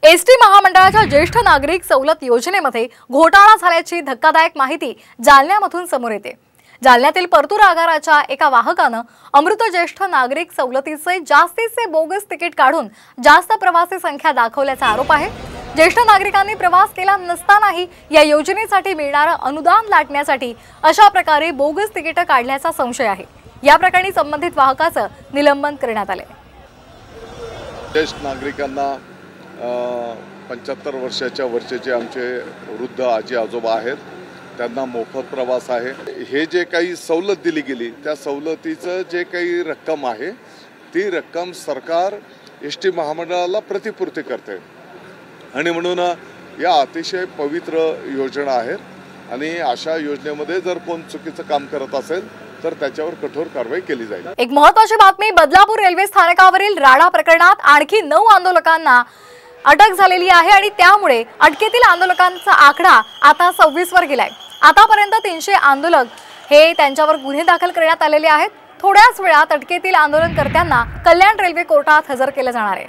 ST महामंडळाच्या ज्येष्ठ नागरिक सवलत योजनेमध्ये घोटाळा झाल्याची धक्कादायक माहिती जालन्यामधून समोर येते। जालन्यातील परतूर आगाराच्या एका वाहकानं अमृत ज्येष्ठ नागरिक सवलतीचे जास्तीचे बोगस तिकीट काढून जास्त प्रवासी संख्या दाखवल्याचा आरोप आहे। ज्येष्ठ नागरिकांनी प्रवास केला नसतानाही या योजनेसाठी मिळणारे अनुदान लाटण्यासाठी अशा प्रकारे बोगस तिकीट काढल्याचा संशय आहे। या प्रकरणी संबंधित वाहकाचं निलंबन करण्यात आले। ज्येष्ठ नागरिकांना 75 वर्षाच्या वरचे आमचे वृद्ध आजी आजोबा आहेत, त्यांना मोफत प्रवास आहे। हे जे काही सवलत दिली गेली त्या सवलतीचं जे काही रक्कम आहे ती रक्कम सरकार एसटी महामंडळाला प्रतिपूर्ती करते आणि म्हणून या अतिशय पवित्र योजना आहेत आणि अशा योजनेमध्ये जर कोण चुकीचं काम करत असेल तर त्याच्यावर कठोर कारवाई केली जाईल। एक महत्त्वाची बातमी, बदलापूर रेल्वे स्थानकावरील राडा प्रकरणात आणखी 9 आंदोलकांना अटक झालेली आहे आणि त्यामुळे अटकेतील आंदोलकांचा आकडा आता 26 वर गेलाय। आतापर्यंत 300 आंदोलक हे त्यांच्यावर गुन्हे दाखल करण्यात आलेले आहेत। थोड्याच वेळात अटकेतील आंदोलनकर्त्यांना कल्याण रेल्वे कोर्टात हजर केले जाणार आहे।